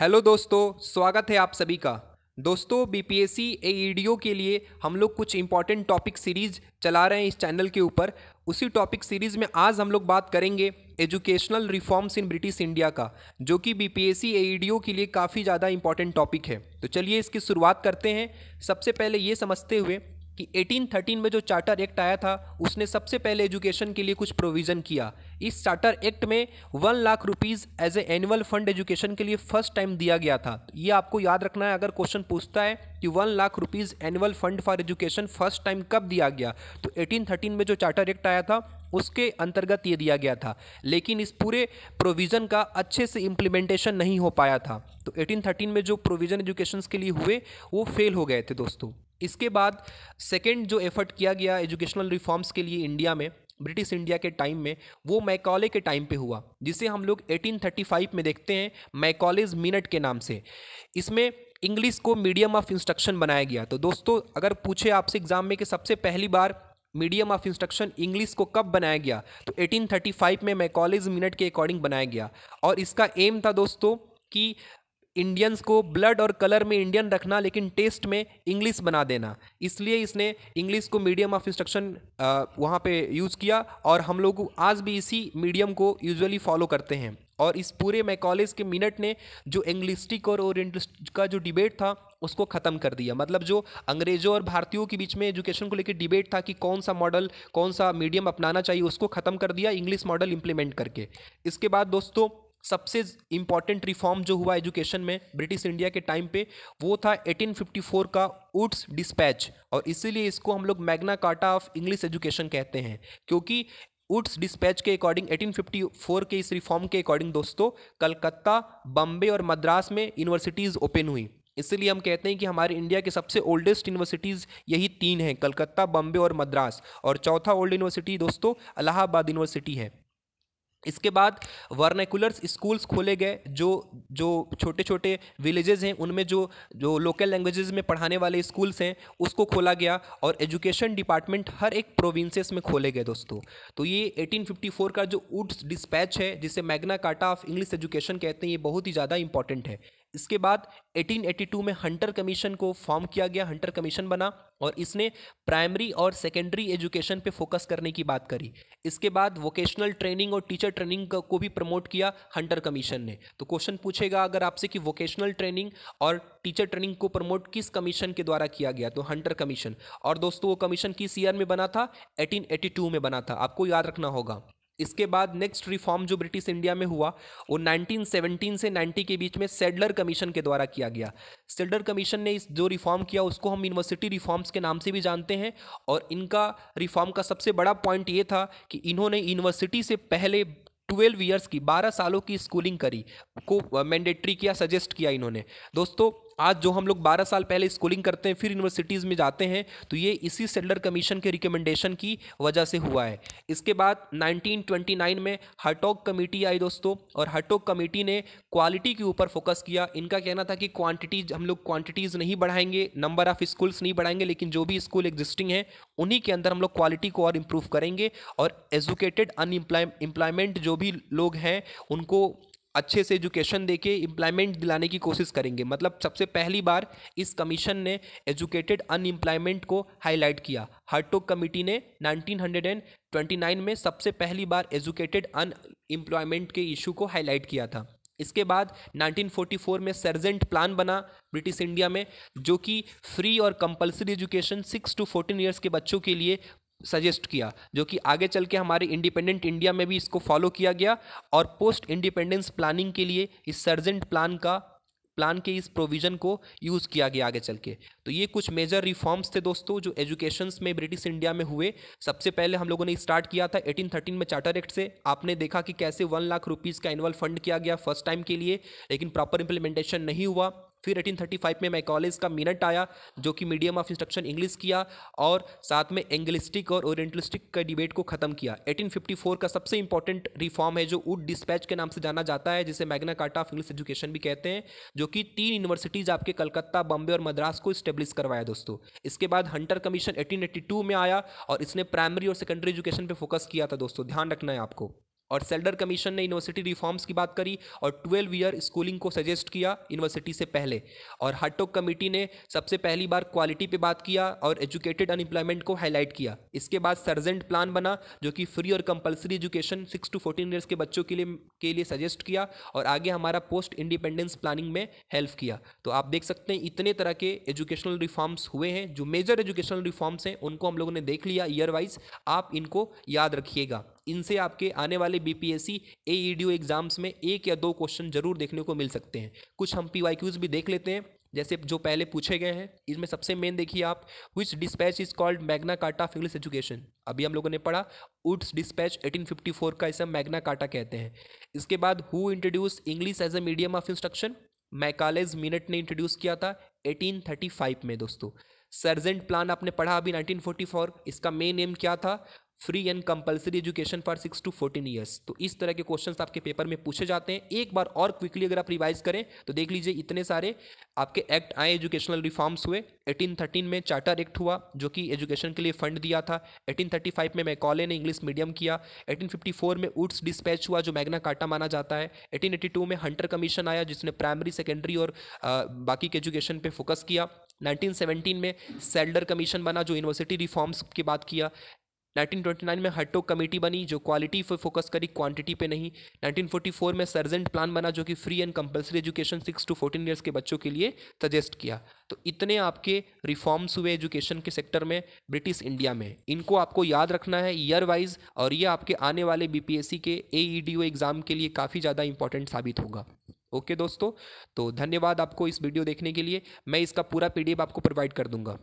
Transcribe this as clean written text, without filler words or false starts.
Hello दोस्तों, स्वागत है आप सभी का। दोस्तों, बीपीएससी एईडीओ के लिए हम लोग कुछ इंपॉर्टेंट टॉपिक सीरीज चला रहे हैं इस चैनल के ऊपर। उसी टॉपिक सीरीज में आज हम लोग बात करेंगे educational reforms in British India का, जो कि बीपीएससी एईडीओ के लिए काफ़ी ज़्यादा इंपॉर्टेंट टॉपिक है। तो चलिए इसकी शुरुआत करते हैं। सबसे पहले ये समझते हुए कि 1813 में जो चार्टर एक्ट आया था, उसने सबसे पहले एजुकेशन के लिए कुछ प्रोविज़न किया। इस चार्टर एक्ट में 1 lakh rupees as a annual fund education के लिए फर्स्ट टाइम दिया गया था। ये आपको याद रखना है, अगर क्वेश्चन पूछता है कि 1 lakh rupees annual fund for education first time कब दिया गया, तो 1813 में जो चार्टर एक्ट आया था उसके अंतर्गत ये दिया गया था। लेकिन इस पूरे प्रोविज़न का अच्छे से इम्प्लीमेंटेशन नहीं हो पाया था। तो 1813 में जो प्रोविज़न एजुकेशन के लिए हुए वो फेल हो गए थे दोस्तों। इसके बाद सेकेंड जो एफर्ट किया गया एजुकेशनल रिफॉर्म्स के लिए इंडिया में, ब्रिटिश इंडिया के टाइम में, वो मैकॉले के टाइम पे हुआ, जिसे हम लोग 1835 में देखते हैं मैकॉलेज मिनट के नाम से। इसमें इंग्लिश को मीडियम ऑफ इंस्ट्रक्शन बनाया गया। तो दोस्तों, अगर पूछे आपसे एग्जाम में कि सबसे पहली बार मीडियम ऑफ इंस्ट्रक्शन इंग्लिश को कब बनाया गया, तो 1835 में मैकॉलेज मिनट के अकॉर्डिंग बनाया गया। और इसका एम था दोस्तों कि इंडियंस को ब्लड और कलर में इंडियन रखना, लेकिन टेस्ट में इंग्लिश बना देना। इसलिए इसने इंग्लिश को मीडियम ऑफ इंस्ट्रक्शन वहाँ पे यूज़ किया, और हम लोग आज भी इसी मीडियम को यूजुअली फॉलो करते हैं। और इस पूरे मैकॉलेज के मिनट ने जो एंग्लिस्टिक और ओरिएंटलिस्ट का जो डिबेट था उसको ख़त्म कर दिया। मतलब जो अंग्रेज़ों और भारतीयों के बीच में एजुकेशन को लेकर डिबेट था कि कौन सा मॉडल, कौन सा मीडियम अपनाना चाहिए, उसको ख़त्म कर दिया इंग्लिश मॉडल इंप्लीमेंट करके। इसके बाद दोस्तों, सबसे इम्पॉर्टेंट रिफॉर्म जो हुआ एजुकेशन में ब्रिटिश इंडिया के टाइम पे, वो था 1854 का वुड्स डिस्पैच। और इसीलिए इसको हम लोग Magna Carta of English education कहते हैं, क्योंकि वुड्स डिस्पैच के अकॉर्डिंग 1854 के इस रिफॉर्म के अकॉर्डिंग दोस्तों कलकत्ता, बम्बे और मद्रास में यूनिवर्सिटीज़ ओपन हुई। इसीलिए हम कहते हैं कि हमारे इंडिया के सबसे ओल्डेस्ट यूनिवर्सिटीज़ यही 3 हैं, कलकत्ता, बम्बे और मद्रास। और चौथा ओल्ड यूनिवर्सिटी दोस्तों इलाहाबाद यूनिवर्सिटी है। इसके बाद वर्नाकुलर स्कूल्स खोले गए, जो जो छोटे छोटे विलेजेस हैं उनमें जो जो लोकल लैंग्वेजेस में पढ़ाने वाले स्कूल्स हैं उसको खोला गया। और एजुकेशन डिपार्टमेंट हर एक प्रोविंसेस में खोले गए दोस्तों। तो ये 1854 का जो वुड्स डिस्पैच है, जिसे Magna Carta of English education कहते हैं, ये बहुत ही ज़्यादा इंपॉर्टेंट है। इसके बाद 1882 में हंटर कमीशन को फॉर्म किया गया, हंटर कमीशन बना, और इसने प्राइमरी और सेकेंडरी एजुकेशन पे फोकस करने की बात करी। इसके बाद वोकेशनल ट्रेनिंग और टीचर ट्रेनिंग को भी प्रमोट किया हंटर कमीशन ने। तो क्वेश्चन पूछेगा अगर आपसे कि वोकेशनल ट्रेनिंग और टीचर ट्रेनिंग को प्रमोट किस कमीशन के द्वारा किया गया, तो हंटर कमीशन। और दोस्तों, वो कमीशन किस ईयर में बना था? 1882 में बना था, आपको याद रखना होगा। इसके बाद नेक्स्ट रिफॉर्म जो ब्रिटिश इंडिया में हुआ वो 1917 से 90 के बीच में सेडलर कमीशन के द्वारा किया गया। सेडलर कमीशन ने इस जो रिफॉर्म किया उसको हम यूनिवर्सिटी रिफॉर्म्स के नाम से भी जानते हैं। और इनका रिफॉर्म का सबसे बड़ा पॉइंट ये था कि इन्होंने यूनिवर्सिटी से पहले 12 ईयर्स की, 12 सालों की स्कूलिंग करी को मैंडेटरी किया, सजेस्ट किया इन्होंने। दोस्तों, आज जो हम लोग 12 साल पहले स्कूलिंग करते हैं फिर यूनिवर्सिटीज़ में जाते हैं, तो ये इसी सेडलर कमीशन के रिकमेंडेशन की वजह से हुआ है। इसके बाद 1929 में हर्टॉग कमेटी आई दोस्तों, और हर्टॉग कमेटी ने क्वालिटी के ऊपर फोकस किया। इनका कहना था कि क्वांटिटीज, हम लोग क्वांटिटीज़ नहीं बढ़ाएंगे, नंबर ऑफ स्कूल्स नहीं बढ़ाएंगे, लेकिन जो भी स्कूल एग्जिस्टिंग है उन्हीं के अंदर हम लोग क्वालिटी को और इम्प्रूव करेंगे। और एजुकेटेड अनएम्प्लॉयमेंट जो भी लोग हैं उनको अच्छे से एजुकेशन देके एम्प्लॉयमेंट दिलाने की कोशिश करेंगे। मतलब सबसे पहली बार इस कमीशन ने एजुकेटेड अनएम्प्लॉयमेंट को हाईलाइट किया। हर्टॉग कमेटी ने 1929 में सबसे पहली बार एजुकेटेड अनएम्प्लॉयमेंट के इशू को हाईलाइट किया था। इसके बाद 1944 में सर्जेंट प्लान बना ब्रिटिश इंडिया में, जो कि फ्री और कंपलसरी एजुकेशन 6 to 14 ईयर्स के बच्चों के लिए सजेस्ट किया, जो कि आगे चल के हमारे इंडिपेंडेंट इंडिया में भी इसको फॉलो किया गया। और पोस्ट इंडिपेंडेंस प्लानिंग के लिए इस सर्जेंट प्लान के इस प्रोविज़न को यूज़ किया गया आगे चल के। तो ये कुछ मेजर रिफॉर्म्स थे दोस्तों जो एजुकेशंस में ब्रिटिश इंडिया में हुए। सबसे पहले हम लोगों ने स्टार्ट किया था 1813 में चार्टर एक्ट से। आपने देखा कि कैसे 1 लाख रुपीज़ का एनुअल फंड किया गया फर्स्ट टाइम के लिए, लेकिन प्रॉपर इंप्लीमेंटेशन नहीं हुआ। फिर 1835 में मैकॉलेज का मिनट आया, जो कि मीडियम ऑफ इंस्ट्रक्शन इंग्लिश किया, और साथ में एंग्लिस्टिक और ओरिएंटलिस्टिक का डिबेट को खत्म किया। 1854 का सबसे इंपॉर्टेंट रिफॉर्म है जो वुड डिस्पैच के नाम से जाना जाता है, जिसे Magna Carta of English education भी कहते हैं, जो कि 3 यूनिवर्सिटीज़ आपके कलकत्ता, बॉम्बे और मद्रास को इस्टेब्लिश करवाया दोस्तों। इसके बाद हंटर कमीशन 1882 में आया, और इसने प्राइमरी और सेकेंडरी एजुकेशन पर फोकस किया था दोस्तों, ध्यान रखना है आपको। और सेल्डर कमीशन ने यूनिवर्सिटी रिफॉर्म्स की बात करी और 12 ईयर स्कूलिंग को सजेस्ट किया यूनिवर्सिटी से पहले। और हार्टोग कमेटी ने सबसे पहली बार क्वालिटी पे बात किया और एजुकेटेड अनएम्प्लॉयमेंट को हाईलाइट किया। इसके बाद सर्जेंट प्लान बना जो कि फ्री और कंपलसरी एजुकेशन 6 to 14 ईयर्स के बच्चों के लिए सजेस्ट किया और आगे हमारा पोस्ट इंडिपेंडेंस प्लानिंग में हेल्प किया। तो आप देख सकते हैं इतने तरह के एजुकेशनल रिफॉर्म्स हुए हैं। जो मेजर एजुकेशनल रिफॉर्म्स हैं उनको हम लोगों ने देख लिया ईयर वाइज, आप इनको याद रखिएगा। इनसे आपके आने वाले बीपीएससी एईडीओ एग्जाम्स में 1 या 2 क्वेश्चन जरूर देखने को मिल सकते हैं। कुछ हम पीवाईक्यूज भी देख लेते हैं जैसे जो पहले पूछे गए हैं। इसमें सबसे मेन देखिए आप, which dispatch is called Magna Carta of English education. अभी हम लोगों ने पढ़ा वुड्स डिस्पैच 1854 का इसे मैग्ना कार्टा कहते हैं। इसके बाद who introduce English as a medium of instruction, Macaulay's minute ने इंट्रोड्यूस किया था 1835 में दोस्तों। सर्जेंट प्लान आपने पढ़ा अभी 1944, इसका मेन एम क्या था, free and compulsory education for 6 to 14 years. तो इस तरह के क्वेश्चंस आपके पेपर में पूछे जाते हैं। एक बार और क्विकली अगर आप रिवाइज करें तो देख लीजिए इतने सारे आपके एक्ट आए, एजुकेशनल रिफॉर्म्स हुए। 1813 में चार्टर एक्ट हुआ जो कि एजुकेशन के लिए फंड दिया था। 1835 में मैकॉले ने इंग्लिश मीडियम किया। 1854 में वुड्स डिस्पैच हुआ जो मैग्ना कार्टा माना जाता है। 1882 में हंटर कमीशन आया जिसने प्राइमरी, सेकेंडरी और बाकी के एजुकेशन पे फोकस किया। 1917 में सेल्डर कमीशन बना जो यूनिवर्सिटी रिफॉर्म्स की बात किया। 1929 में हार्टोग कमेटी बनी जो क्वालिटी पे फोकस करी, क्वांटिटी पे नहीं। 1944 में सर्जेंट प्लान बना जो कि free and compulsory education 6 to 14 years के बच्चों के लिए सजेस्ट किया। तो इतने आपके रिफॉर्म्स हुए एजुकेशन के सेक्टर में ब्रिटिश इंडिया में। इनको आपको याद रखना है ईयर वाइज और ये आपके आने वाले बीपीएससी के एईडीओ एग्जाम के लिए काफ़ी ज़्यादा इंपॉर्टेंट साबित होगा। ओके दोस्तों, तो धन्यवाद आपको इस वीडियो देखने के लिए। मैं इसका पूरा पीडीएफ आपको प्रोवाइड कर दूंगा।